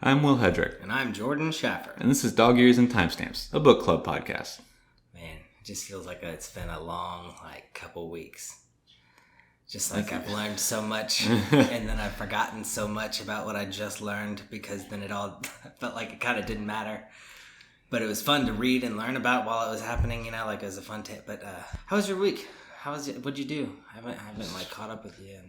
I'm Will Hedrick. And I'm Jordan Schaffer. And this is Dog Ears and Timestamps, a book club podcast. Man, it just feels like it's been a long, couple weeks. Just like I've learned so much, and then I've forgotten so much about what I just learned, because then it all felt like it kind of didn't matter. But it was fun to read and learn about while it was happening, it was a fun tape. But how was your week? What'd you do? I haven't caught up with you.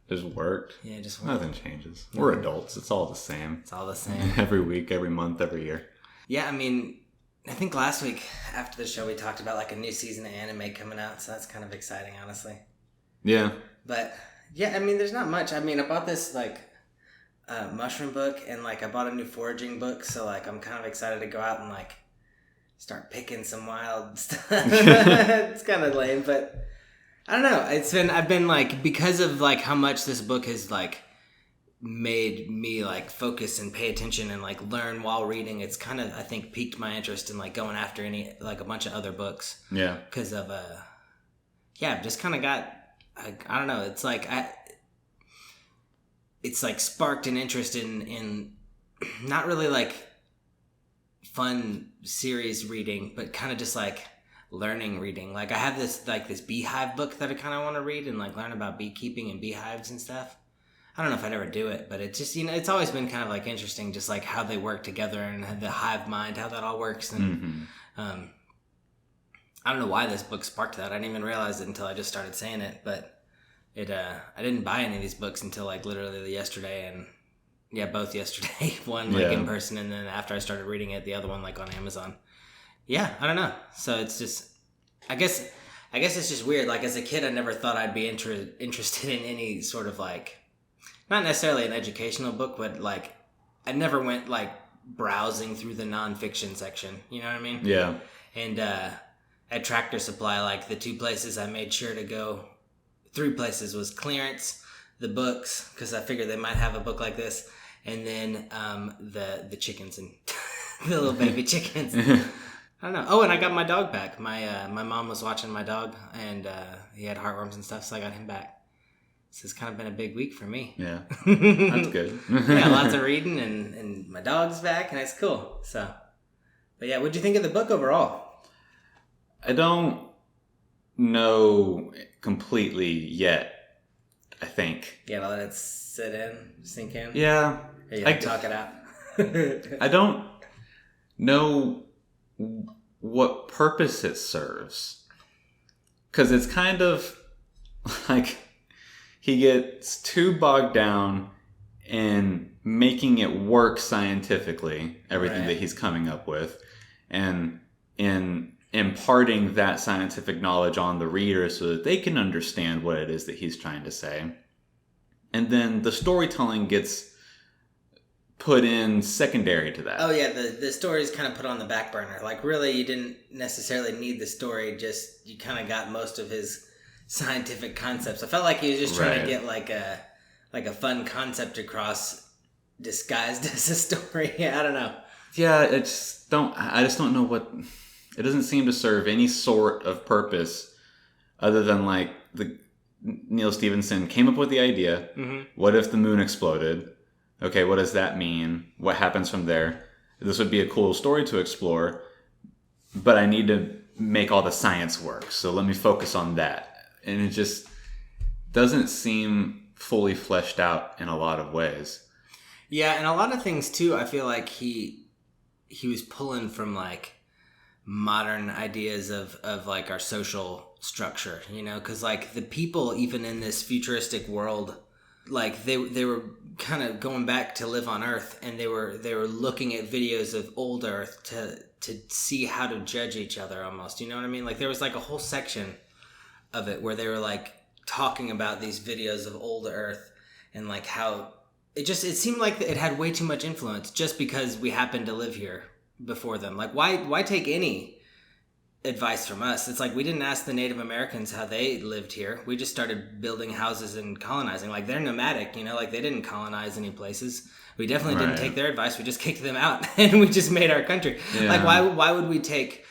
Just worked. Yeah, just worked. Nothing changes. We're adults. It's all the same. It's all the same. Every week, every month, every year. Yeah, I think last week after the show we talked about a new season of anime coming out, so that's kind of exciting, honestly. Yeah. But yeah, there's not much. I bought this mushroom book, and I bought a new foraging book, so I'm kind of excited to go out and start picking some wild stuff. It's kind of lame, but I don't know. I've been because of how much this book has made me focus and pay attention and learn while reading. It's kind of, I think, piqued my interest in going after a bunch of other books. Yeah. Because of I've just kind of got, I don't know. It's sparked an interest in not really fun series reading, but kind of just learning reading. I have this beehive book that I kind of want to read and learn about beekeeping and beehives and stuff. I don't know if I'd ever do it, but it's just, it's always been kind of interesting, just how they work together and the hive mind, how that all works. And I don't know why this book sparked that. I didn't even realize it until I just started saying it, but I didn't buy any of these books until literally yesterday, and yeah, both yesterday. One in person, and then after I started reading it, the other one on Amazon. Yeah, I don't know. So it's just, I guess it's just weird. As a kid, I never thought I'd be interested in any sort of not necessarily an educational book, but I never went browsing through the nonfiction section. You know what I mean? Yeah. And at Tractor Supply, the two places I made sure to go, 3 places was clearance, the books, because I figured they might have a book like this, and then the chickens and the little baby chickens. I don't know. Oh, and I got my dog back. My mom was watching my dog, and he had heartworms and stuff, so I got him back. So it's kind of been a big week for me. Yeah, that's good. Yeah, lots of reading, and my dog's back, and it's cool. So, but yeah, what'd you think of the book overall? I don't know completely yet, I think. Yeah, let it sit in, sink in. Yeah. Or you talk it out. I don't know what purpose it serves, because it's kind of he gets too bogged down in making it work scientifically, everything that he's coming up with, and in imparting that scientific knowledge on the reader so that they can understand what it is that he's trying to say. And then the storytelling gets put in secondary to that. Oh yeah, the story is kind of put on the back burner. Really, you didn't necessarily need the story, just you kind of got most of his scientific concepts. I felt like he was just trying to get a fun concept across disguised as a story. I don't know. Yeah, I just don't know what. It doesn't seem to serve any sort of purpose other than Neil Stephenson came up with the idea. Mm-hmm. What if the moon exploded? Okay, what does that mean? What happens from there? This would be a cool story to explore, but I need to make all the science work, so let me focus on that. And it just doesn't seem fully fleshed out in a lot of ways. Yeah, and a lot of things too, I feel like he was pulling from modern ideas of our social structure, because the people even in this futuristic world, they were kind of going back to live on Earth, and they were looking at videos of old Earth to see how to judge each other almost, you know what I mean? There was a whole section of it where they were talking about these videos of old Earth and how it seemed like it had way too much influence just because we happened to live here before them. Why take any advice from us? It's we didn't ask the Native Americans how they lived here. We just started building houses and colonizing. They're nomadic, they didn't colonize any places. We definitely didn't take their advice. We just kicked them out and we just made our country. Yeah. Why would we take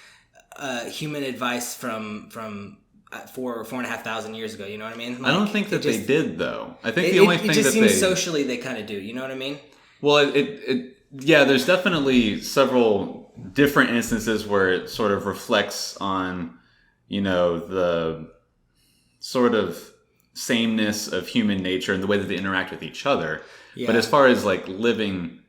human advice from 4,500 years ago, you know what I mean? I don't think that they did, though. I think the only thing that it just seems socially they kind of do, you know what I mean? Well, it Yeah, there's definitely several different instances where it sort of reflects on, the sort of sameness of human nature and the way that they interact with each other. Yeah. But as far as like living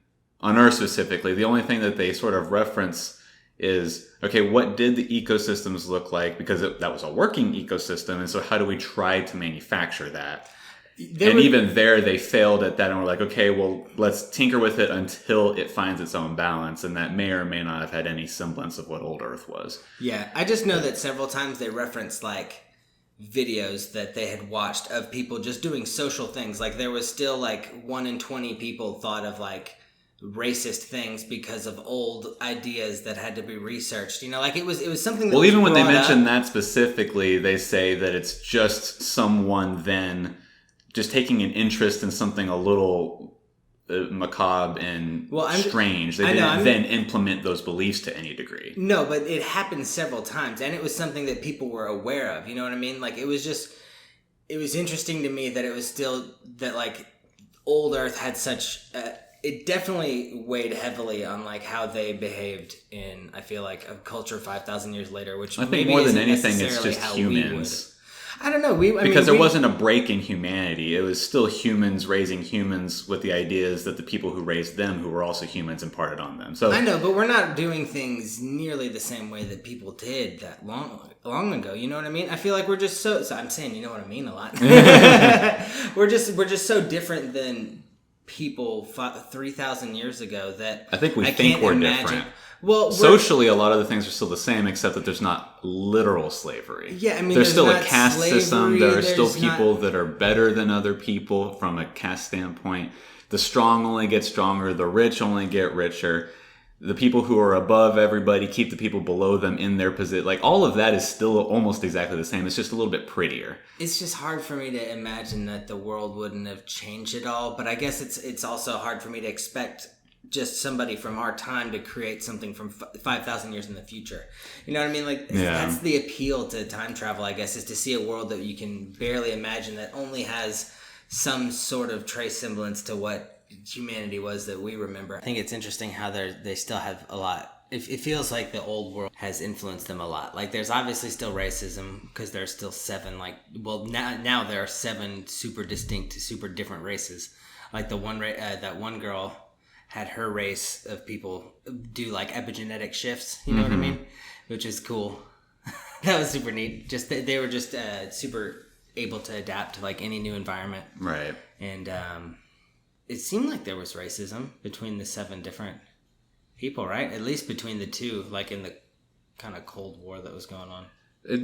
on Earth specifically, the only thing that they sort of reference is, okay, what did the ecosystems look like? Because that was a working ecosystem. And so how do we try to manufacture that? Even there, they failed at that, and we're like, okay, well, let's tinker with it until it finds its own balance, and that may or may not have had any semblance of what old Earth was. Yeah, I just know that several times they referenced, like, videos that they had watched of people just doing social things. Like, there was still, like, 1 in 20 people thought of, like, racist things because of old ideas that had to be researched. Like, it was something that Well, even when they mention that specifically, they say that it's just someone then just taking an interest in something a little macabre and strange. They didn't then implement those beliefs to any degree. No, but it happened several times, and it was something that people were aware of. You know what I mean? Like, it was interesting to me that it was still, that, like, old Earth had such... it definitely weighed heavily on, like, how they behaved in, I feel like, a culture 5,000 years later, which I think more than anything, it's just humans. I don't know. Because there wasn't a break in humanity. It was still humans raising humans with the ideas that the people who raised them, who were also humans, imparted on them. So I know, but we're not doing things nearly the same way that people did that long ago. You know what I mean? I feel like we're just so I'm saying, you know what I mean, a lot. we're just so different than people 3,000 years ago that I think we think we're different. Well, socially, a lot of the things are still the same, except that there's not literal slavery. Yeah, I mean, there's still a caste system. There are still people that are better than other people from a caste standpoint. The strong only get stronger. The rich only get richer. The people who are above everybody keep the people below them in their position. Like, all of that is still almost exactly the same. It's just a little bit prettier. It's just hard for me to imagine that the world wouldn't have changed at all. But I guess it's also hard for me to expect just somebody from our time to create something from 5,000 years in the future. You know what I mean? Like, That's the appeal to time travel, I guess, is to see a world that you can barely imagine, that only has some sort of trace semblance to what humanity was that we remember. I think it's interesting how they still have a lot. It feels like the old world has influenced them a lot. Like, there's obviously still racism because there's still 7, like, well, now there are 7 super distinct, super different races. Like, the one that one girl had her race of people do, like, epigenetic shifts, you know what I mean? Which is cool. That was super neat. Just they were just super able to adapt to, like, any new environment. Right. And it seemed like there was racism between the 7 different people, right? At least between the 2, like, in the kind of Cold War that was going on. I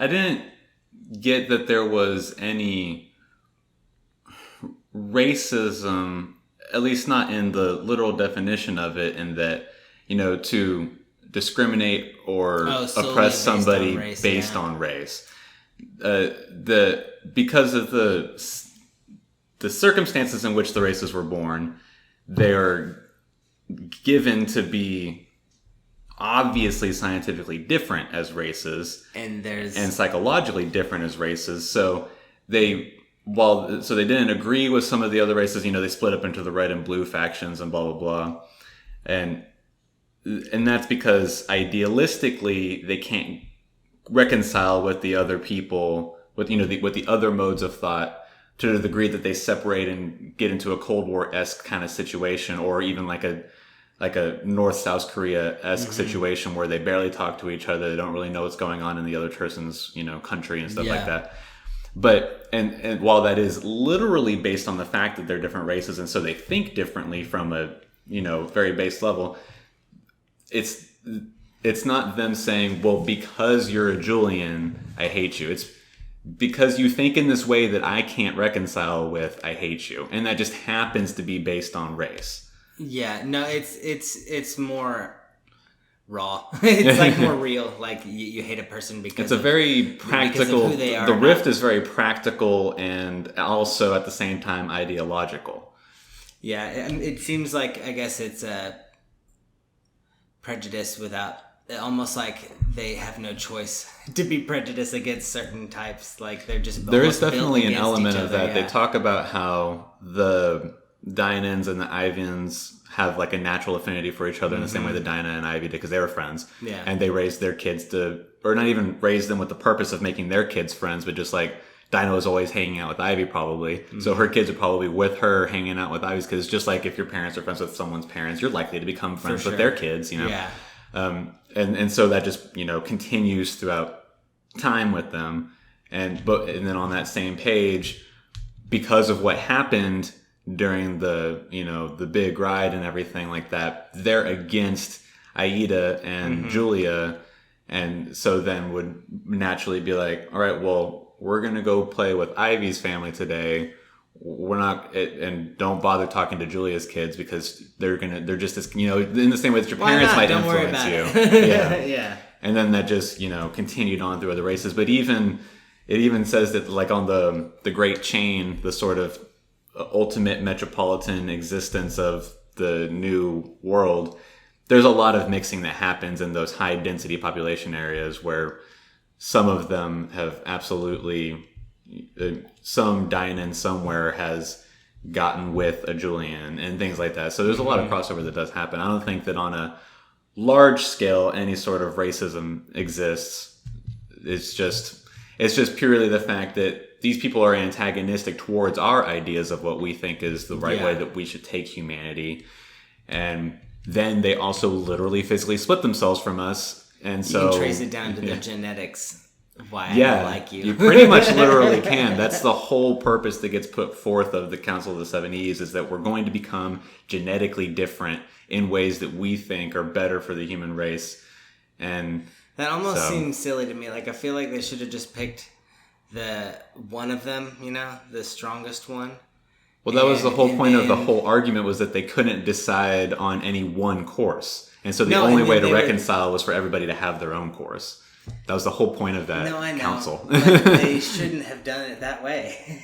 didn't get that there was any racism, at least not in the literal definition of it, in that, to discriminate or oppress somebody based on race. Because of the circumstances in which the races were born, they're given to be obviously scientifically different as races, and psychologically different as races. So they didn't agree with some of the other races. They split up into the red and blue factions and blah blah blah, and that's because idealistically they can't reconcile with the other people, with the other modes of thought, to the degree that they separate and get into a Cold War-esque kind of situation, or even like a North South Korea-esque situation where they barely talk to each other. They don't really know what's going on in the other person's country and stuff like that. But and while that is literally based on the fact that they're different races, and so they think differently from a very base level, it's not them saying, well, because you're a Julian, I hate you. It's because you think in this way that I can't reconcile with, I hate you. And that just happens to be based on race. Yeah, no, it's more raw. It's like more real. Like, you hate a person because it's a very practical. Who they are. The rift is very practical and also at the same time ideological. Yeah, it seems like, I guess it's a prejudice without, almost like they have no choice to be prejudiced against certain types. Like, they're just, there is definitely an element of that. Yeah. They talk about how the Dianans and the Ivians have like a natural affinity for each other in the same way that Dinah and Ivy did, because they were friends. Yeah. And they raised their kids or not even raised them with the purpose of making their kids friends, but just like Dinah was always hanging out with Ivy probably. So her kids are probably with her hanging out with Ivy's, because just like if your parents are friends with someone's parents, you're likely to become friends with their kids, Yeah. And so that just, continues throughout time with them. And then on that same page, because of what happened during the big ride and everything like that, they're against Aida and Julia, and so then would naturally be like, all right, well, we're gonna go play with Ivy's family today. We're not, and don't bother talking to Julia's kids, because they're just as, in the same way that your parents might influence you. Yeah. And then that just, continued on through other races. But it even says that, like, on the Great Chain, the sort of ultimate metropolitan existence of the new world, there's a lot of mixing that happens in those high density population areas, where some of them have absolutely, some Dinan somewhere has gotten with a Julian and things like that. So there's a lot of crossover that does happen. I don't think that on a large scale any sort of racism exists. It's just purely the fact that these people are antagonistic towards our ideas of what we think is the right way that we should take humanity. And then they also literally physically split themselves from us. And so you can trace it down to their genetics. Why I don't like you. You pretty much literally can. That's the whole purpose that gets put forth of the Council of the Seveneves, is that we're going to become genetically different in ways that we think are better for the human race. And that almost seems silly to me. Like, I feel like they should have just picked the one of them, the strongest one. Well, that was the whole point of the whole argument, was that they couldn't decide on any one course. And so the only way to reconcile was for everybody to have their own course. That was the whole point of that council. But they shouldn't have done it that way.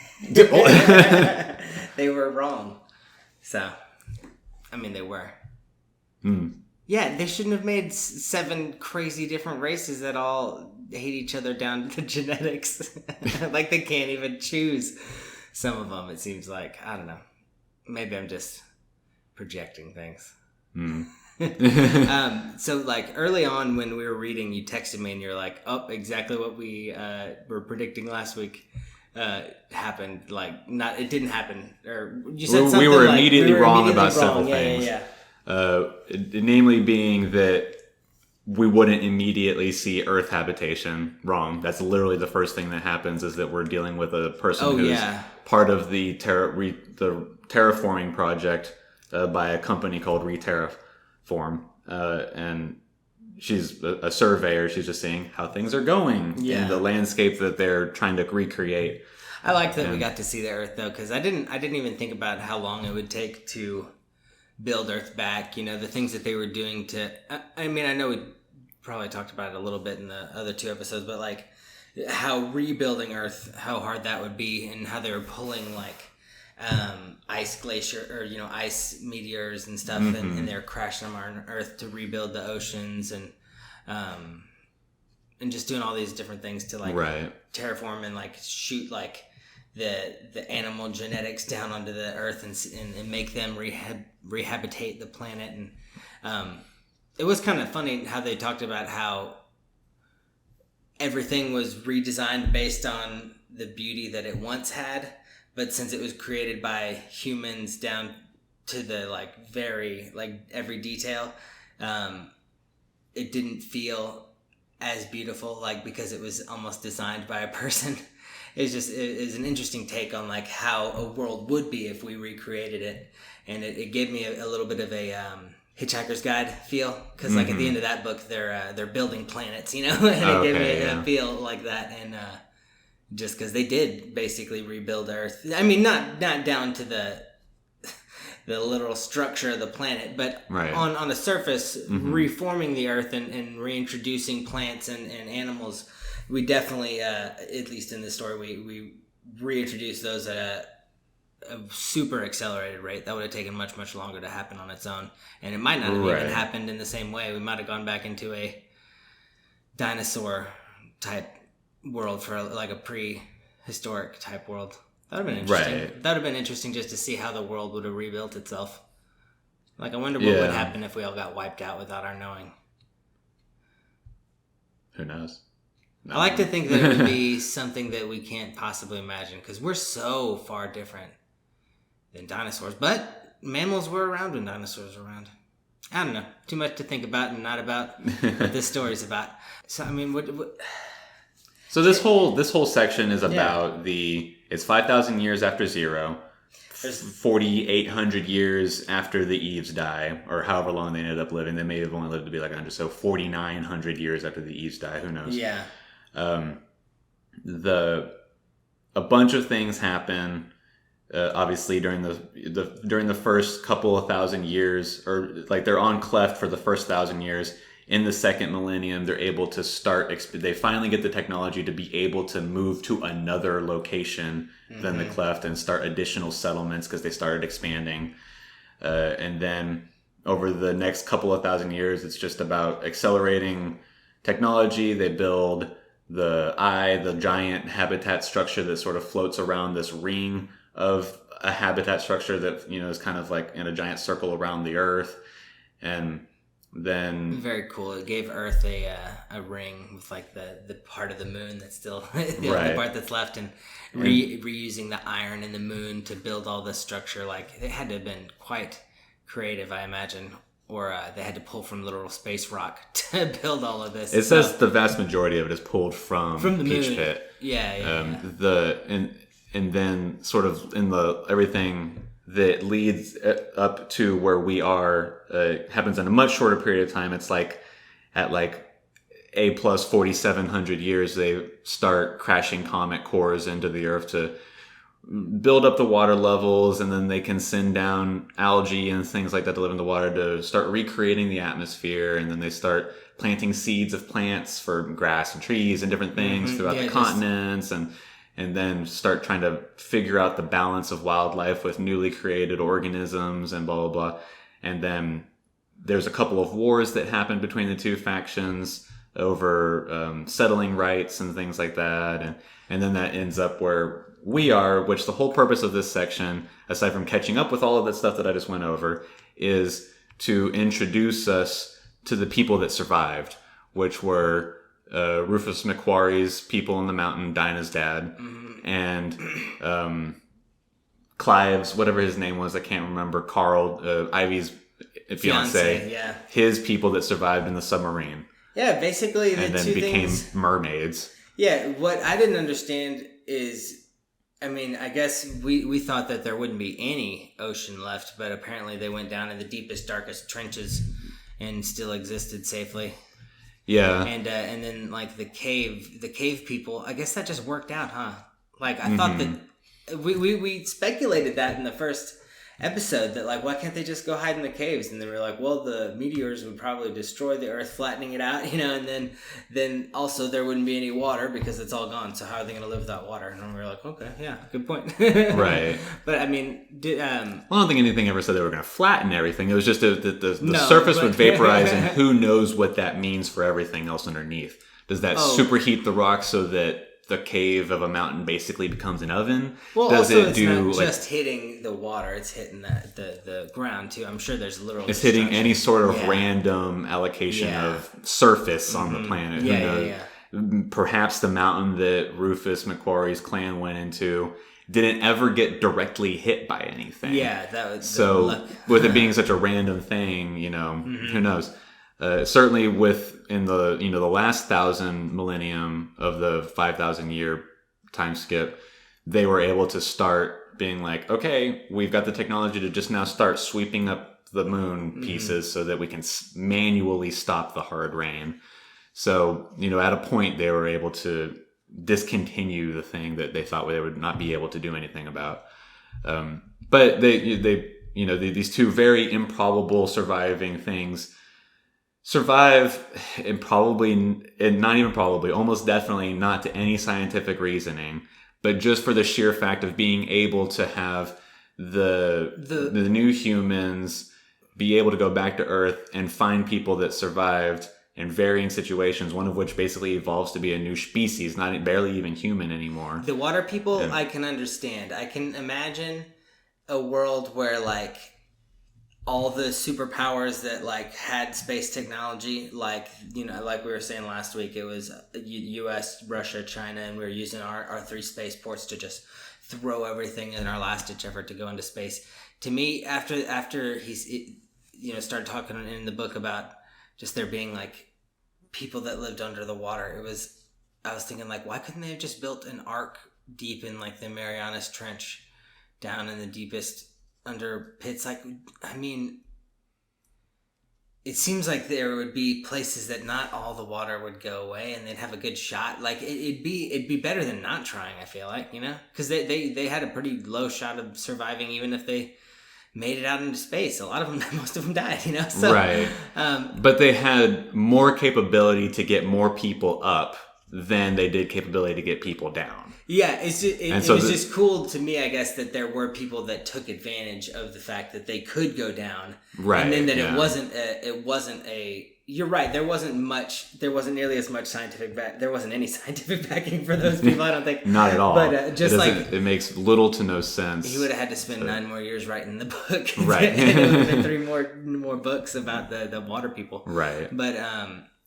They were wrong. So, I mean, they were. Yeah, they shouldn't have made 7 crazy different races that all hate each other down to the genetics. Like, they can't even choose some of them, it seems like. I don't know. Maybe I'm just projecting things. So, like, early on when we were reading, you texted me and you're like, oh, exactly what we were predicting last week happened. Like, it didn't happen. Or you said something we were like, immediately wrong about several things. Yeah. Namely being that we wouldn't immediately see Earth habitation. Wrong. That's literally the first thing that happens, is that we're dealing with a person who's part of the terraforming project by a company called Re-Terraform. And she's a surveyor. She's just seeing how things are going in the landscape that they're trying to recreate. I like that we got to see the Earth, though, because I didn't even think about how long it would take to build Earth back, the things that they were doing to, I mean, I know we probably talked about it a little bit in the other 2 episodes, but like how rebuilding Earth, how hard that would be, and how they were pulling like ice glacier or ice meteors and stuff, and they're crashing them on Earth to rebuild the oceans, and just doing all these different things to like terraform and like shoot like the animal genetics down onto the Earth and make them rehabilitate the planet. And it was kind of funny how they talked about how everything was redesigned based on the beauty that it once had, but since it was created by humans down to the like very like every detail, it didn't feel as beautiful, like because it was almost designed by a person. It is an interesting take on like how a world would be if we recreated it, and it gave me a little bit of a Hitchhiker's Guide feel, because like at the end of that book they're building planets, and it gave me a feel like that, and just because they did basically rebuild Earth. I mean, not down to the literal structure of the planet, but on the surface, reforming the Earth and reintroducing plants and animals. We definitely, at least in this story, we reintroduced those at a super accelerated rate. That would have taken much, much longer to happen on its own. And it might not have even happened in the same way. We might have gone back into a dinosaur type world for like a prehistoric type world. That would have been interesting. Right. That would have been interesting just to see how the world would have rebuilt itself. Like, I wonder what would happen if we all got wiped out without our knowing. Who knows? I like to think that it would be something that we can't possibly imagine, because we're so far different than dinosaurs. But mammals were around when dinosaurs were around. I don't know. Too much to think about and not about what this story's about. So, I mean, what... So this whole section is about it's 5,000 years after zero, 4,800 years after the Eves die, or however long they ended up living. They may have only lived to be like 100, so 4,900 years after the Eves die. Who knows? Yeah. A bunch of things happen. Obviously, during the first couple of thousand years, or like they're on Cleft for the first 1,000 years. In the second millennium, they're able to they finally get the technology to be able to move to another location than the Cleft and start additional settlements because they started expanding. And then over the next couple of thousand years, it's just about accelerating technology. They build the giant habitat structure that sort of floats around this ring of a habitat structure that, is kind of like in a giant circle around the Earth. And then very cool. It gave Earth a ring with like the part of the moon that's still the part that's left, and reusing the iron in the moon to build all this structure. Like, it had to have been quite creative, I imagine, or they had to pull from literal space rock to build all of this. It says the vast majority of it is pulled from the Peach moon. Pit. Yeah. And then sort of in the everything that leads up to where we are happens in a much shorter period of time. It's like at like A plus 4,700 years, they start crashing comet cores into the Earth to build up the water levels, and then they can send down algae and things like that to live in the water to start recreating the atmosphere. And then they start planting seeds of plants for grass and trees and different things throughout the continents, and then start trying to figure out the balance of wildlife with newly created organisms and blah, blah, blah. And then there's a couple of wars that happen between the two factions over settling rights and things like that. And then that ends up where we are, which the whole purpose of this section, aside from catching up with all of that stuff that I just went over, is to introduce us to the people that survived, which were Rufus McQuarrie's people in the mountain, Dinah's dad, and Clive's, whatever his name was, I can't remember, Carl, Ivy's fiance, his people that survived in the submarine. Yeah, basically and then became mermaids. Yeah, what I didn't understand is, I mean, I guess we thought that there wouldn't be any ocean left, but apparently they went down in the deepest, darkest trenches and still existed safely. Yeah. And then like the cave people, I guess that just worked out, huh? Like, I thought that we speculated that in the first episode, that like, why can't they just go hide in the caves? And they were like, well, the meteors would probably destroy the Earth, flattening it out, and then also there wouldn't be any water because it's all gone. So how are they going to live without water? And we were like, okay, yeah, good point. Right. But I mean, well, I don't think anything ever said they were going to flatten everything. It was just the surface would vaporize, and who knows what that means for everything else underneath. Does that superheat the rock so that the cave of a mountain basically becomes an oven? Well, does also, it's not just hitting the water, it's hitting the ground too. I'm sure there's literal it's hitting any sort of random allocation of surface on the planet. Who knows? Perhaps the mountain that Rufus McQuarrie's clan went into didn't ever get directly hit by anything. Yeah, that was so with it being such a random thing, who knows? Certainly within the the last 1,000 millennium of the 5,000 year time skip, they were able to start being like, okay, we've got the technology to just now start sweeping up the moon pieces so that we can manually stop the hard rain. So, at a point they were able to discontinue the thing that they thought they would not be able to do anything about. But these two very improbable surviving things survive, and not even probably, almost definitely not to any scientific reasoning, but just for the sheer fact of being able to have the new humans be able to go back to Earth and find people that survived in varying situations, one of which basically evolves to be a new species, not barely even human anymore. The water people, I can understand. I can imagine a world where like all the superpowers that like had space technology, like, you know, like we were saying last week, it was US, Russia, China, and we were using our 3 spaceports to just throw everything in our last ditch effort to go into space. To me, after he's, you know, started talking in the book about just there being like people that lived under the water, I was thinking like, why couldn't they have just built an ark deep in like the Marianas Trench down in the deepest under pits? Like, I mean, it seems like there would be places that not all the water would go away and they'd have a good shot. Like it'd be better than not trying, I feel like, you know, because they had a pretty low shot of surviving even if they made it out into space. A lot of them, most of them died, you know. So, right. But they had more capability to get more people up than they did capability to get people down. Yeah, it was just cool to me, I guess, that there were people that took advantage of the fact that they could go down, right? And then that it wasn't a. You're right. There wasn't nearly as much scientific there wasn't any scientific backing for those people. I don't think. Not at all. But it makes little to no sense. He would have had to spend 9 more years writing the book, right? And it would have been 3 more books about the water people, right? But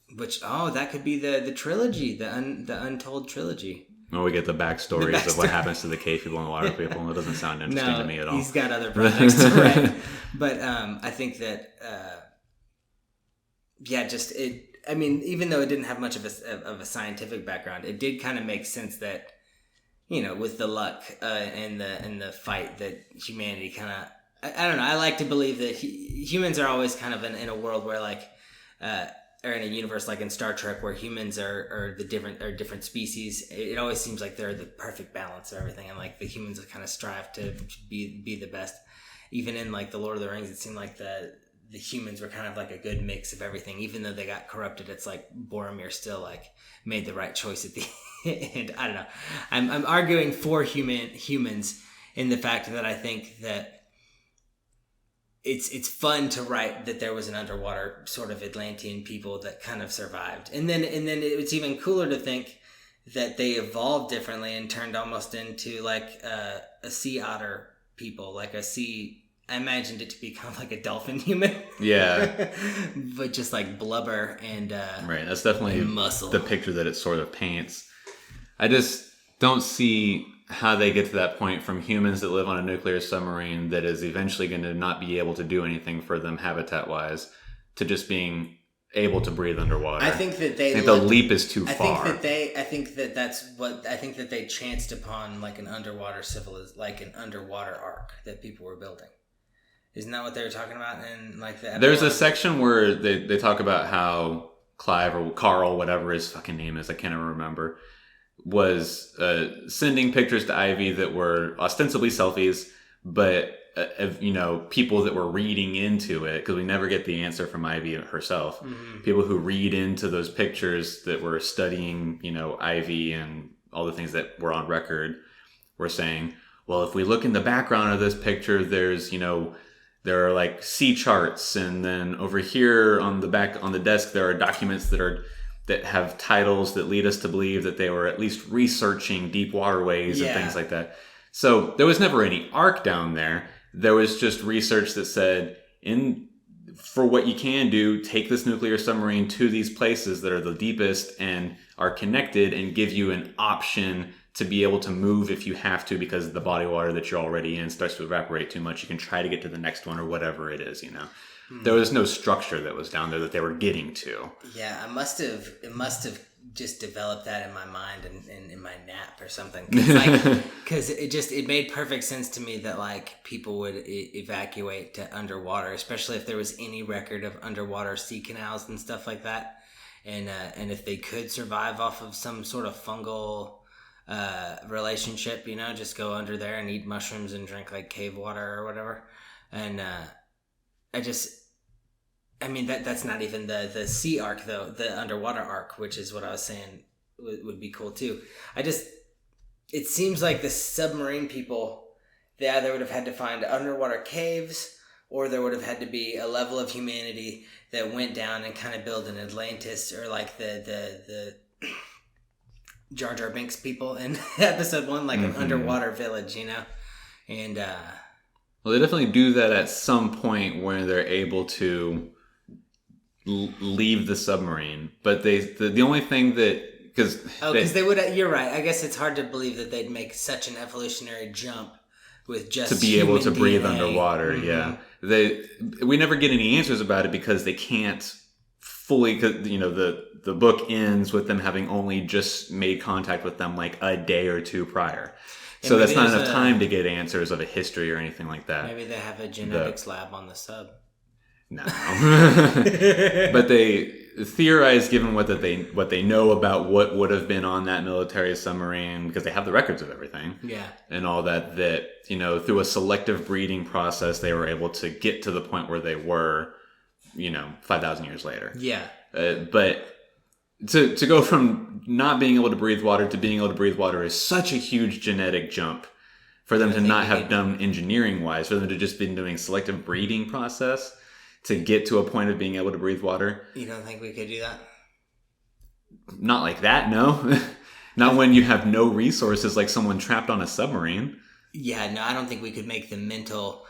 that could be the trilogy, the untold trilogy. Well, we get the backstories of what happens to the cave people and the water people. It doesn't sound interesting to me at all. He's got other projects to write. But I think that, I mean, even though it didn't have much of a scientific background, it did kind of make sense that, you know, with the luck and the fight that humanity kind of, I don't know, I like to believe that humans are always kind of in a world where like, or in a universe like in Star Trek where humans are different species. It always seems like they're the perfect balance of everything, and like the humans kind of strive to be the best. Even in like the Lord of the Rings, it seemed like the humans were kind of like a good mix of everything. Even though they got corrupted, it's like Boromir still like made the right choice at the end. I don't know. I'm arguing for humans in the fact that I think that it's fun to write that there was an underwater sort of Atlantean people that kind of survived. And then it's even cooler to think that they evolved differently and turned almost into like a sea otter people, like I imagined it to be kind of like a dolphin human. Yeah. But just like blubber and right. That's definitely muscle. The picture that it sort of paints. I just don't see how they get to that point from humans that live on a nuclear submarine that is eventually going to not be able to do anything for them habitat-wise to just being able to breathe underwater. I think that the leap is too far. I think that they chanced upon like an underwater like an underwater ark that people were building. Isn't that what they were talking about in like the epilogue? There's a section where they talk about how Clive or Carl, whatever his fucking name is, I can't even remember, was sending pictures to Ivy that were ostensibly selfies, but of, you know, people that were reading into it, because we never get the answer from Ivy herself. Mm-hmm. People who read into those pictures that were studying, you know, Ivy and all the things that were on record were saying, well, if we look in the background of this picture, there's, you know, there are like sea charts, and then over here on the back on the desk there are documents that have titles that lead us to believe that they were at least researching deep waterways and things like that. So there was never any arc down there. There was just research that said, for what you can do, take this nuclear submarine to these places that are the deepest and are connected and give you an option to be able to move if you have to, because the body water that you're already in starts to evaporate too much. You can try to get to the next one or whatever it is, you know. There was no structure that was down there that they were getting to. Yeah, it must have just developed that in my mind and in my nap or something. Because it made perfect sense to me that like people would evacuate to underwater, especially if there was any record of underwater sea canals and stuff like that. And if they could survive off of some sort of fungal relationship, you know, just go under there and eat mushrooms and drink like cave water or whatever. And I mean, that's not even the sea arc, though. The underwater arc, which is what I was saying, would be cool, too. It seems like the submarine people, they either would have had to find underwater caves or there would have had to be a level of humanity that went down and kind of built an Atlantis, or like the Jar Jar Binks people in episode 1, like an underwater village, you know? And well, they definitely do that at some point where they're able to leave the submarine, but the only thing that because they would, you're right, I guess it's hard to believe that they'd make such an evolutionary jump with just to be able to breathe DNA. Underwater. We never get any answers about it because they can't fully, because you know the book ends with them having only just made contact with them like a day or two prior. So that's not enough time to get answers of a history or anything like that. Maybe they have a genetics lab on the sub. No. But they theorize, given what they know about what would have been on that military submarine, because they have the records of everything. Yeah. And all that you know, through a selective breeding process, they were able to get to the point where they were, you know, 5,000 years later. Yeah. But to go from not being able to breathe water to being able to breathe water is such a huge genetic jump for them to not have done engineering wise, for them to just been doing selective breeding process to get to a point of being able to breathe water. You don't think we could do that? Not like that, no. Not when you have no resources, like someone trapped on a submarine. Yeah, no, I don't think we could make the mental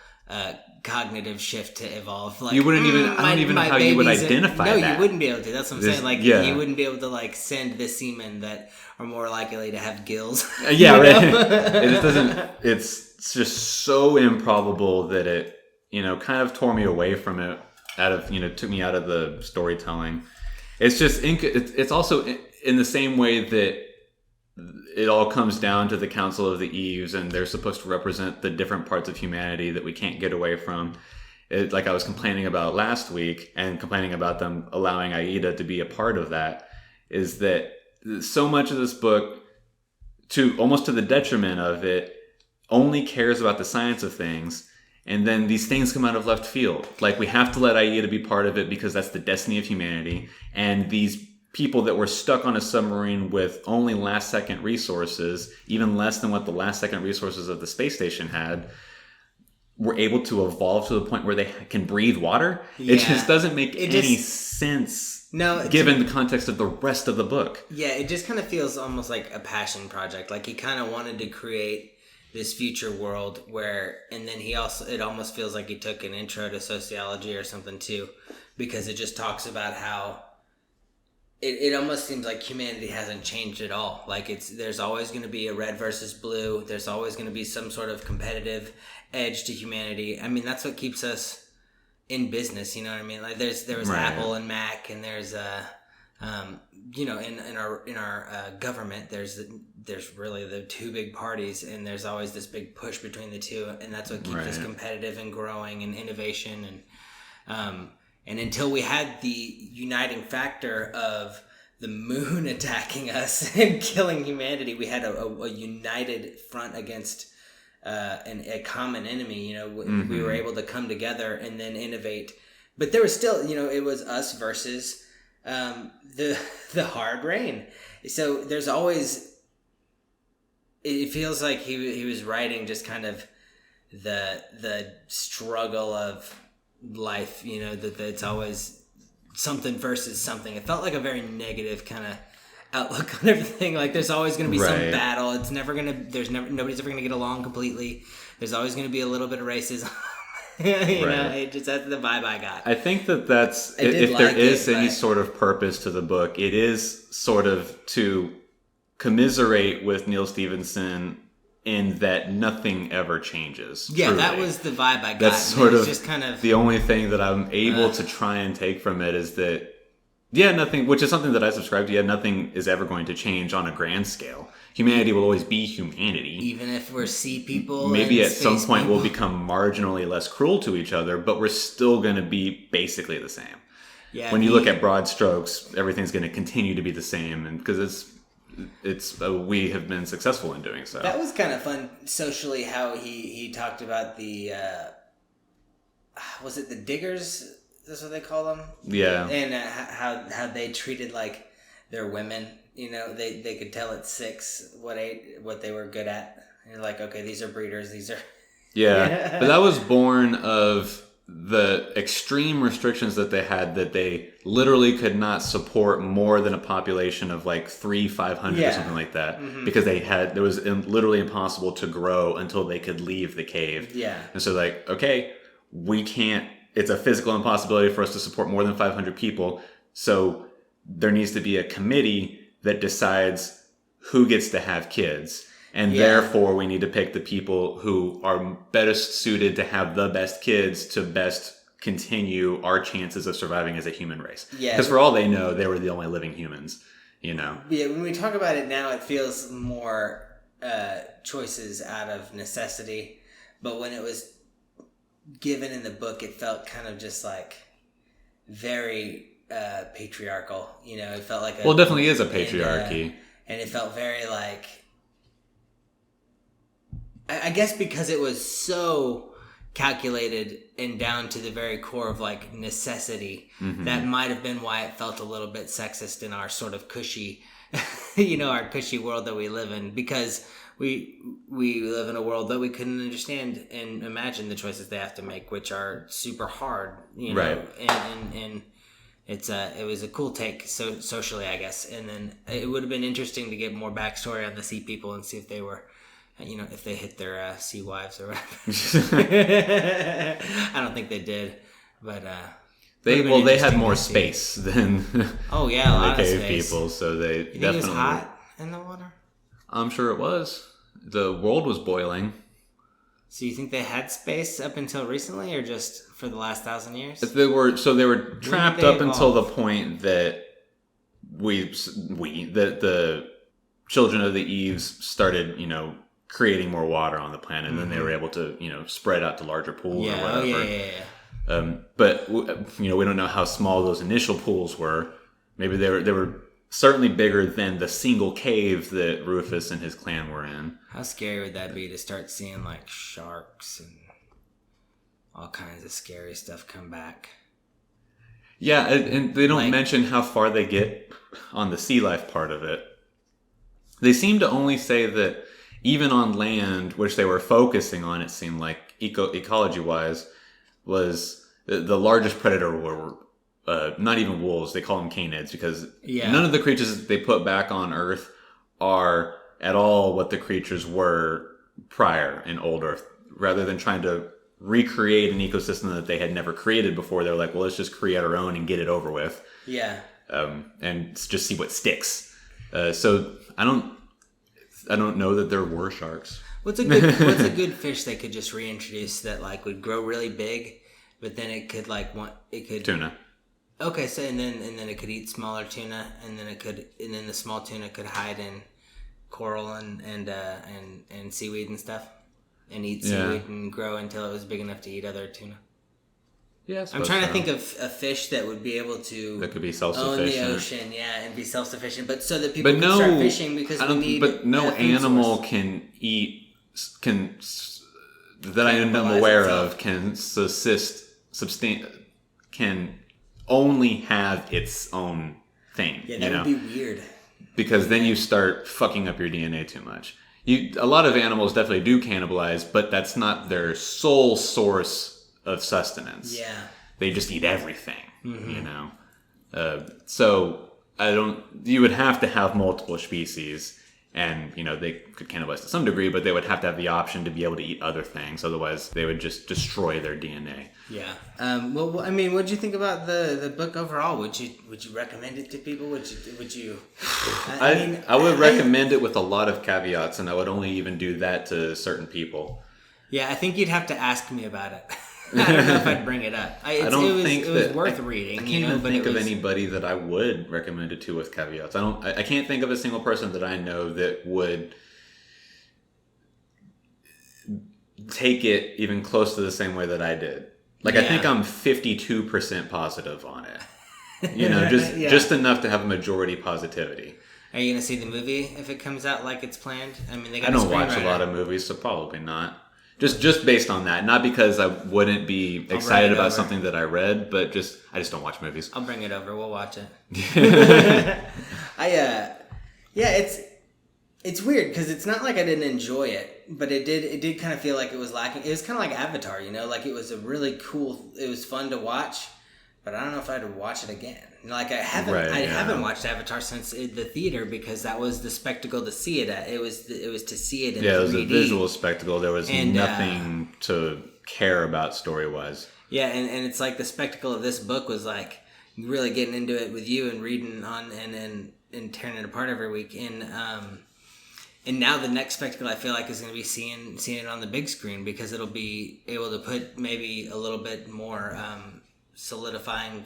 cognitive shift to evolve. Like, you wouldn't even. I don't even know how you would identify that. No, you wouldn't be able to. That's what I'm saying. Like, you wouldn't be able to like send the semen that are more likely to have gills. Yeah, right. It just doesn't. It's just so improbable that it, you know, kind of tore me away from it. Took me out of the storytelling. It's just. It's also in the same way that it all comes down to the Council of the Eves, and they're supposed to represent the different parts of humanity that we can't get away from. Like I was complaining about last week, and complaining about them allowing Aida to be a part of that, is that so much of this book, almost to the detriment of it, only cares about the science of things, and then these things come out of left field. Like, we have to let Aida be part of it because that's the destiny of humanity, and these people that were stuck on a submarine with only last-second resources, even less than what the last-second resources of the space station had, were able to evolve to the point where they can breathe water. Yeah. It just doesn't make any sense, given the context of the rest of the book. Yeah, it just kind of feels almost like a passion project. Like, he kind of wanted to create this future world where, and then it almost feels like he took an intro to sociology or something too, because it just talks about how it almost seems like humanity hasn't changed at all. Like, there's always going to be a red versus blue. There's always going to be some sort of competitive edge to humanity. I mean, that's what keeps us in business. You know what I mean? Like, there was right. Apple and Mac, and there's in our government, there's really the two big parties, and there's always this big push between the two, and that's what keeps us competitive and growing and innovation and until we had the uniting factor of the moon attacking us and killing humanity, we had a united front against a common enemy. You know, we were able to come together and then innovate. But there was still, you know, it was us versus the hard rain. So there's always. It feels like he was writing just kind of the struggle of life, you know, that it's always something versus something. It felt like a very negative kind of outlook on everything. Like, there's always going to be some battle. It's never going to, nobody's ever going to get along completely. There's always going to be a little bit of racism. you know, that's the vibe I got. I think that's, if there is any sort of purpose to the book, it is sort of to commiserate with Neil Stephenson in that nothing ever changes. Yeah, truly. That was the vibe I got. That's sort of just kind of the only thing that I'm able to try and take from it is that, nothing, which is something that I subscribe to, nothing is ever going to change on a grand scale. Humanity will always be humanity. Even if we're sea people. Maybe at some point we'll become marginally less cruel to each other, but we're still going to be basically the same. Yeah, when you look at broad strokes, everything's going to continue to be the same, and because we have been successful in doing so. That was kind of fun socially, how he talked about the was it the diggers? That's what they call them. Yeah, and how they treated like their women. You know, they could tell at 6 what they were good at. And you're like, okay, these are breeders. These are but that was born of the extreme restrictions that they had, that they literally could not support more than a population of like 500 or something like that, because it was literally impossible to grow until they could leave the cave. Yeah. And so like, okay, we can't, it's a physical impossibility for us to support more than 500 people. So there needs to be a committee that decides who gets to have kids. And therefore, we need to pick the people who are best suited to have the best kids to best continue our chances of surviving as a human race. Yeah. Because for all they know, they were the only living humans, you know? Yeah, when we talk about it now, it feels more choices out of necessity. But when it was given in the book, it felt kind of just like very patriarchal. You know, it felt like it definitely is a patriarchy. And it felt very like... I guess because it was so calculated and down to the very core of like necessity, that might have been why it felt a little bit sexist in our sort of cushy, our cushy world that we live in, because we live in a world that we couldn't understand and imagine the choices they have to make, which are super hard, right. And it was a cool take socially, I guess. And then it would have been interesting to get more backstory on the sea people and see if they were, if they hit their sea wives or whatever. I don't think they did, but they had more space than a lot the cave of space. People, so they you definitely. Think it was hot in the water? I'm sure it was. The world was boiling. So you think they had space up until recently, or just for the last 1,000 years? They were trapped up until the point that the children of the Eves started, creating more water on the planet, and then they were able to, spread out to larger pools or whatever. But we don't know how small those initial pools were. Maybe they were certainly bigger than the single cave that Rufus and his clan were in. How scary would that be to start seeing like sharks and all kinds of scary stuff come back? Yeah, and they don't mention how far they get on the sea life part of it. They seem to only say that even on land, which they were focusing on, it seemed like ecology-wise, was the largest predator were not even wolves. They call them canids because none of the creatures that they put back on Earth are at all what the creatures were prior in old Earth. Rather than trying to recreate an ecosystem that they had never created before, they're like, well, let's just create our own and get it over with. Yeah. And just see what sticks. So I don't know that there were sharks. What's a good fish they could just reintroduce that like would grow really big, but then it could tuna. Okay, so and then it could eat smaller tuna, and then the small tuna could hide in coral and seaweed and stuff, and eat seaweed and grow until it was big enough to eat other tuna. Yeah, I'm trying to think of a fish that would be able to that could be self-sufficient. Own the ocean, and be self-sufficient, but so that people can start fishing because we need. But no animal source. That I am aware of can can only have its own thing. Yeah, that would be weird. Because then you start fucking up your DNA too much. A lot of animals definitely do cannibalize, but that's not their sole source of sustenance. Yeah. They just eat everything, So you would have to have multiple species, and, they could cannibalize to some degree, but they would have to have the option to be able to eat other things. Otherwise, they would just destroy their DNA. Yeah. Well, I mean, what did you think about the book overall? Would you recommend it to people? Would you? I would recommend it with a lot of caveats, and I would only even do that to certain people. Yeah, I think you'd have to ask me about it. I don't know if I'd bring it up. It was worth reading. I can't even think of anybody that I would recommend it to with caveats. I can't think of a single person that I know that would take it even close to the same way that I did. I think I'm 52% positive on it. Just enough to have a majority positivity. Are you going to see the movie if it comes out like it's planned? I mean, I don't watch a lot of movies, so probably not. Just based on that, not because I wouldn't be excited about something that I read, but I just don't watch movies. I'll bring it over. We'll watch it. It's weird because it's not like I didn't enjoy it, but it did kind of feel like it was lacking. It was kind of like Avatar, like it was a really cool. It was fun to watch, but I don't know if I'd watch it again. Like I haven't watched Avatar since the theater because that was the spectacle to see it at. It was to see it in 3D. It was a visual spectacle. There was nothing to care about story wise. Yeah, and it's like the spectacle of this book was like really getting into it with you and reading on and tearing it apart every week. And now the next spectacle I feel like is going to be seeing it on the big screen because it'll be able to put maybe a little bit more solidifying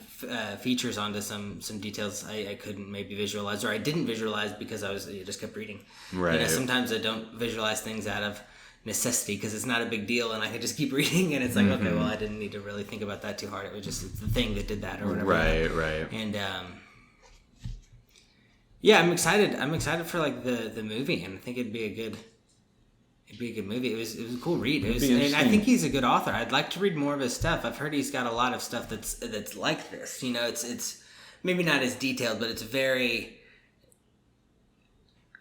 features onto some details I couldn't maybe visualize, or I didn't visualize because I just kept reading. Right. Sometimes I don't visualize things out of necessity because it's not a big deal and I can just keep reading and it's like, okay, well, I didn't need to really think about that too hard. It was just the thing that did that or whatever. Right. And yeah, I'm excited. I'm excited for like the movie, and I think it'd be a good movie. It was a cool read. And I think he's a good author. I'd like to read more of his stuff. I've heard he's got a lot of stuff that's like this. It's maybe not as detailed, but it's very.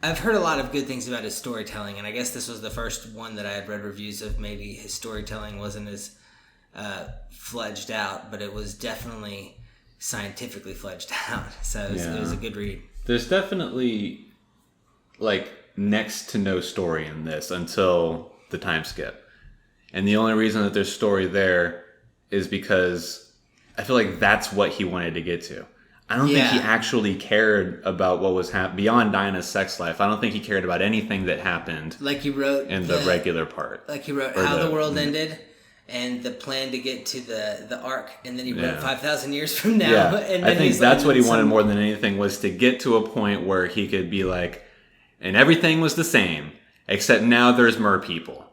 I've heard a lot of good things about his storytelling, and I guess this was the first one that I had read reviews of. Maybe his storytelling wasn't as fledged out, but it was definitely scientifically fledged out. So it was a good read. There's definitely like next to no story in this until the time skip. And the only reason that there's story there is because I feel like that's what he wanted to get to. I don't think he actually cared about what was beyond Dinah's sex life. I don't think he cared about anything that happened. Like he wrote in the regular part. Like he wrote how the world ended and the plan to get to the Ark, and then he wrote 5,000 years from now. Yeah. And I think that's what he wanted more than anything, was to get to a point where he could be like, and everything was the same, except now there's mer people.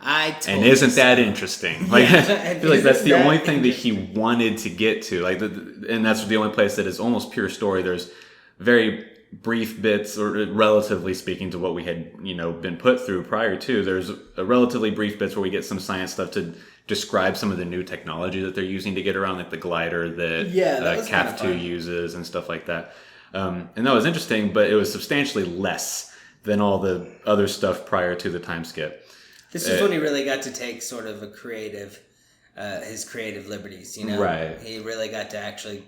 And isn't that interesting? Like, I feel like that's the only thing that he wanted to get to. Like, and that's the only place that is almost pure story. There's very brief bits, or relatively speaking to what we had, been put through prior to. There's a relatively brief bits where we get some science stuff to describe some of the new technology that they're using to get around, like the glider that CAF2 uses and stuff like that. And that was interesting, but it was substantially less than all the other stuff prior to the time skip. This is when he really got to take sort of his creative liberties, Right. He really got to actually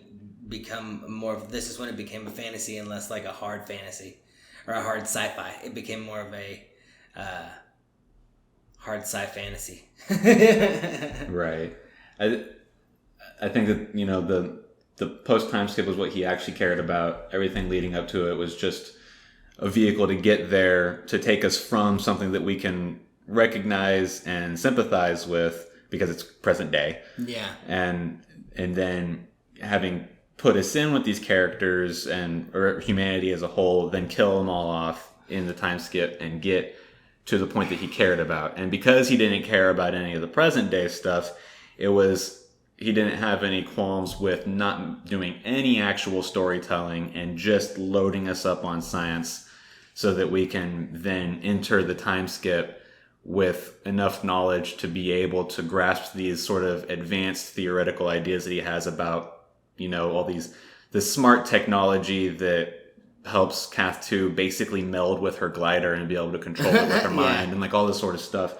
become more of, this is when it became a fantasy and less like a hard fantasy or a hard sci-fi. It became more of a hard sci fantasy. Right. I think that, the post time skip was what he actually cared about. Everything leading up to it was just a vehicle to get there, to take us from something that we can recognize and sympathize with because it's present day. Yeah. And then having put us in with these characters or humanity as a whole, then kill them all off in the time skip and get to the point that he cared about. And because he didn't care about any of the present day stuff, he didn't have any qualms with not doing any actual storytelling and just loading us up on science so that we can then enter the time skip with enough knowledge to be able to grasp these sort of advanced theoretical ideas that he has about, all the smart technology that helps CAF2 basically meld with her glider and be able to control it with her mind and like all this sort of stuff.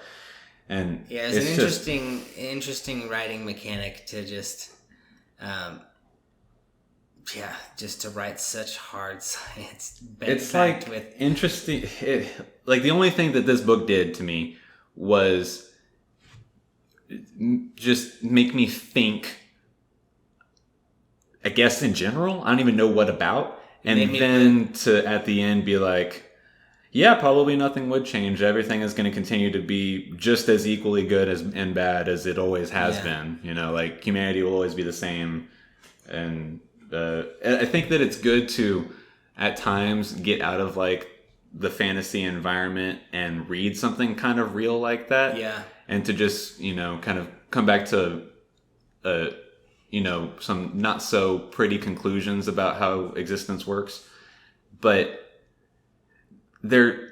And it's an interesting writing mechanic to just to write such hard science. It's like interesting. Like the only thing that this book did to me was just make me think, I guess in general, I don't even know what about. And then to at the end be like, yeah, probably nothing would change. Everything is going to continue to be just as equally good and bad as it always has been. Like humanity will always be the same. And I think that it's good to, at times, get out of like the fantasy environment and read something kind of real like that. Yeah. And to just, kind of come back to, some not so pretty conclusions about how existence works. But there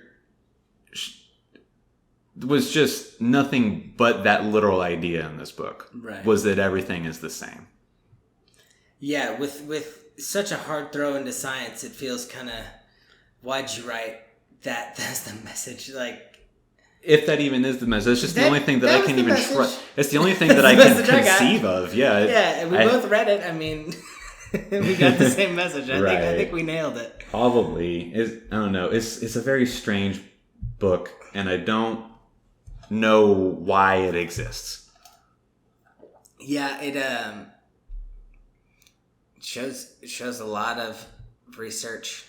was just nothing but that literal idea in this book. Right. Was that everything is the same. Yeah, with such a hard throw into science, it feels kind of, why'd you write that's the message. Like, if that even is the message, it's just the only thing that I can even try. It's the only thing that I can conceive of. Yeah. Yeah, we both read it. I mean, we got the same message. I think we nailed it. Probably. I don't know. It's a very strange book, and I don't know why it exists. Yeah, it shows a lot of research.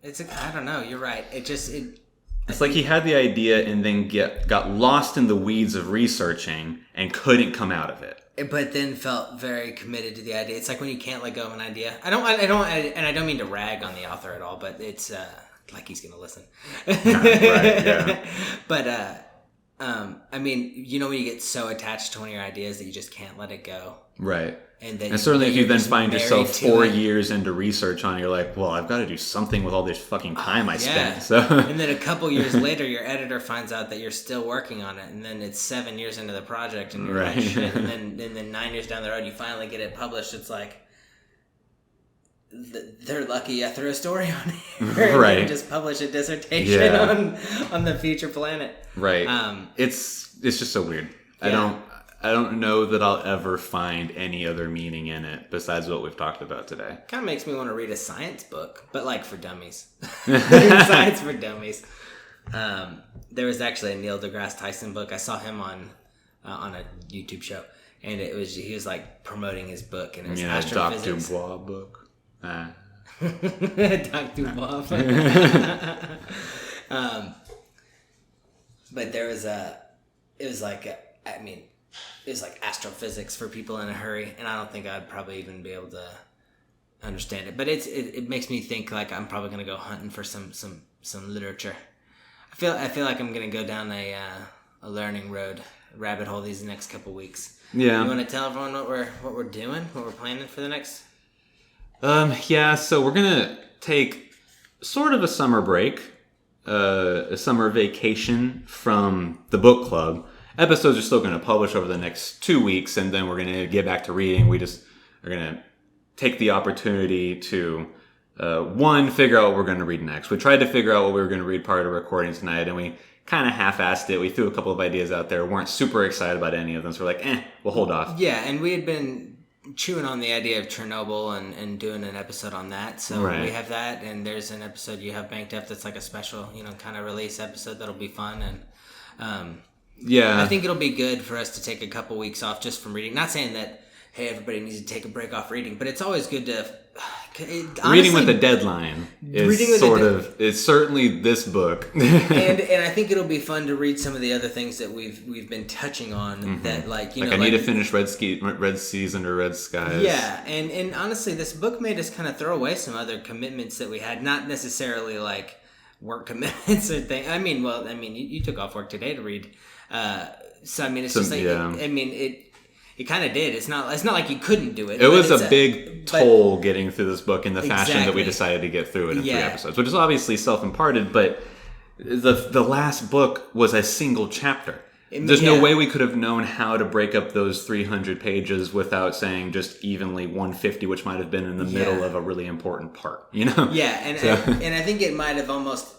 I don't know. You're right. It's like he had the idea and then got lost in the weeds of researching and couldn't come out of it. But then felt very committed to the idea. It's like when you can't let go of an idea. I don't mean to rag on the author at all, but it's like he's gonna listen. Right, yeah. But I mean, you know, when you get so attached to one of your ideas that you just can't let it go. Right. And certainly if you then find yourself 4 years into research on it, you're like, well, I've got to do something with all this fucking time I spent. So. And then a couple years later, your editor finds out that you're still working on it. And then it's 7 years into the project and you're like, shit. And then 9 years down the road, you finally get it published. It's like, they're lucky I threw a story on here. Right. And just publish a dissertation on the future planet. Right. It's just so weird. Yeah. I don't know that I'll ever find any other meaning in it besides what we've talked about today. Kind of makes me want to read a science book, but like for dummies. Science for dummies. There was actually a Neil deGrasse Tyson book. I saw him on a YouTube show, and he was like promoting his book, and it was astrophysics. Dr. Bois book. Dr. Bois. But there was it was like astrophysics for people in a hurry, and I don't think I'd probably even be able to understand it. But it makes me think like I'm probably gonna go hunting for some literature. I feel like I'm gonna go down a learning rabbit hole these next couple weeks. Yeah. You want to tell everyone what we're doing, what we're planning for the next? Yeah. So we're gonna take sort of a summer break, a summer vacation from the book club. Episodes are still going to publish over the next 2 weeks, and then we're going to get back to reading. We just are going to take the opportunity to, figure out what we're going to read next. We tried to figure out what we were going to read prior to recording tonight, and we kind of half-assed it. We threw a couple of ideas out there. Weren't super excited about any of them, so we're like, we'll hold off. Yeah, and we had been chewing on the idea of Chernobyl and doing an episode on that. So we have that, and there's an episode you have banked up that's like a special, kind of release episode that'll be fun, and yeah, I think it'll be good for us to take a couple weeks off just from reading. Not saying that, hey, everybody needs to take a break off reading, but it's always good to... honestly, reading with a deadline is certainly this book. and I think it'll be fun to read some of the other things that we've been touching on that I need to finish Red Season or Red Skies. Yeah, and honestly, this book made us kind of throw away some other commitments that we had, not necessarily like work commitments or things. You took off work today to read. So I mean, it's just like it kind of did. It's not like you couldn't do it. It was a big toll getting through this book in the fashion that we decided to get through it in 3 episodes, which is obviously self-imparted. But the last book was a single chapter. There's no way we could have known how to break up those 300 pages without saying just evenly 150, which might have been in the middle of a really important part. Yeah, and I think it might have almost.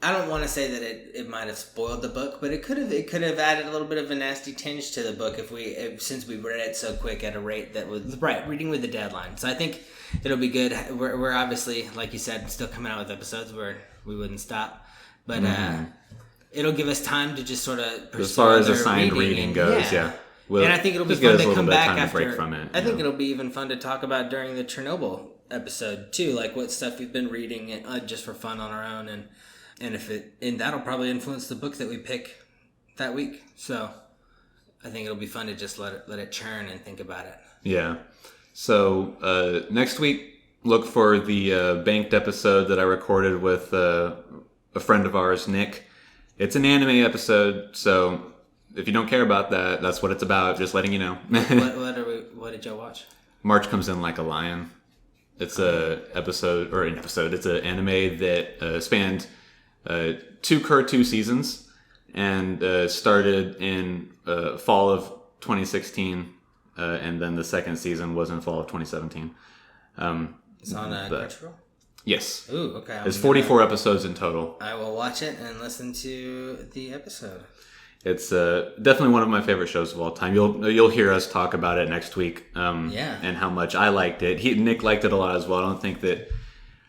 I don't want to say that it might have spoiled the book, but it could have added a little bit of a nasty tinge to the book since we read it so quick at a rate that was reading with the deadline. So I think it'll be good. We're obviously, like you said, still coming out with episodes where we wouldn't stop, but it'll give us time to just sort of pursue as far as assigned reading goes. Yeah. And I think it'll be fun to come back after. Break from it, I think it'll be even fun to talk about during the Chernobyl episode too, like what stuff we've been reading just for fun on our own, and that'll probably influence the book that we pick that week. So I think it'll be fun to just let it churn and think about it. Yeah. So next week, look for the banked episode that I recorded with a friend of ours, Nick. It's an anime episode, so if you don't care about that, that's what it's about. Just letting you know. What did y'all watch? March Comes In Like a Lion. It's It's an anime that spanned 2 Curtu seasons and started in fall of 2016, and then the second season was in fall of 2017. It's on Crunchyroll? Yes. Ooh, okay. There's 44 episodes in total. I will watch it and listen to the episode. It's definitely one of my favorite shows of all time. You'll hear us talk about it next week. And how much I liked it. Nick liked it a lot as well. I don't think that.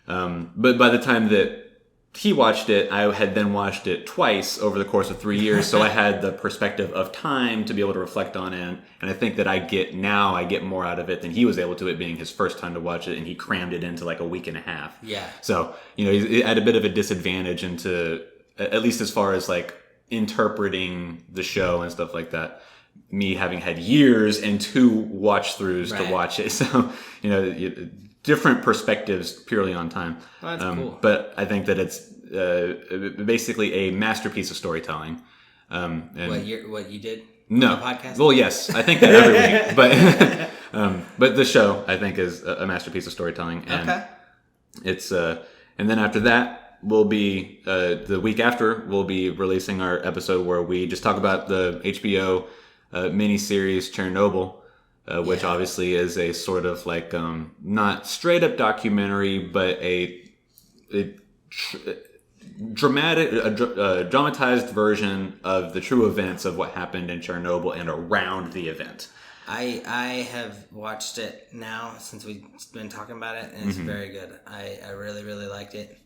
But by the time that he watched it, I had then watched it twice over the course of 3 years, so I had the perspective of time to be able to reflect on it, and I think that I get more out of it than he was able to, it being his first time to watch it, and he crammed it into like a week and a half. Yeah. So, he's at a bit of a disadvantage into, at least as far as like interpreting the show and stuff like that, me having had years and 2 watch-throughs to watch it. So, different perspectives purely on time. Oh, that's cool. But I think that it's basically a masterpiece of storytelling. And what you did? No. On the podcast? Well, yes, I think that every week. But the show, I think, is a masterpiece of storytelling. And okay. It's and then after that, we'll be the week after we'll be releasing our episode where we just talk about the HBO miniseries Chernobyl. Which obviously is a sort of like not straight up documentary, but a dramatized version of the true events of what happened in Chernobyl and around the event. I have watched it now since we've been talking about it, and it's very good. I really, really liked it,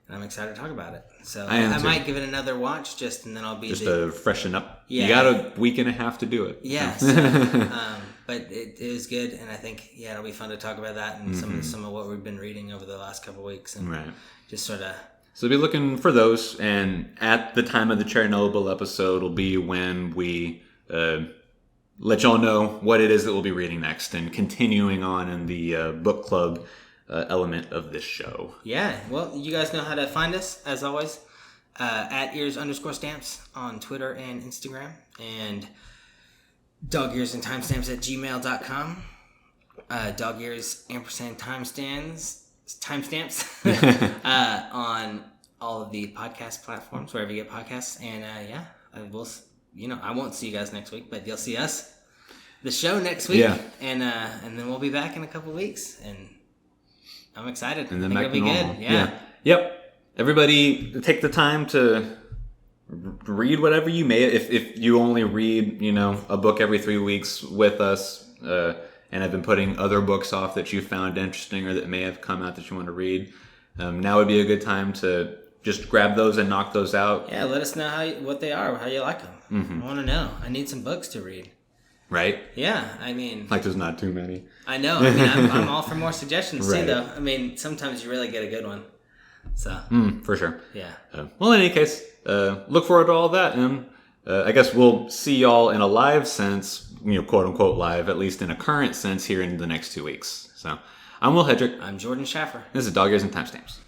and I'm excited to talk about it. So I might give it another watch, and then I'll be to freshen up. Yeah, you got a week and a half to do it. Yeah. But it was good, and I think it'll be fun to talk about that and some of what we've been reading over the last couple of weeks, and just sort of. So be looking for those, and at the time of the Chernobyl episode will be when we let y'all know what it is that we'll be reading next, and continuing on in the book club element of this show. Yeah, well, you guys know how to find us as always at ears_stamps on Twitter and Instagram, and dogears and timestamps at gmail.com. Dogears ampersand timestamps on all of the podcast platforms, wherever you get podcasts. And I won't see you guys next week, but you'll see us, the show, next week. Yeah. And then we'll be back in a couple weeks, and I'm excited. And then I think it'll be normal. Good. Yeah. Yep. Everybody take the time to read whatever you may. If you only read, a book every 3 weeks with us, and have been putting other books off that you found interesting or that may have come out that you want to read, now would be a good time to just grab those and knock those out. Yeah, let us know what they are, how you like them. I want to know. I need some books to read. Right? Yeah, I mean... Like there's not too many. I know. I mean, I'm all for more suggestions too, though. I mean, sometimes you really get a good one. So... for sure. Yeah. Well, in any case, look forward to all that, and I guess we'll see y'all in a live sense, quote unquote live, at least in a current sense, here in the next 2 weeks. So, I'm Will Hedrick. I'm Jordan Schaffer. This is Dog Ears and Timestamps.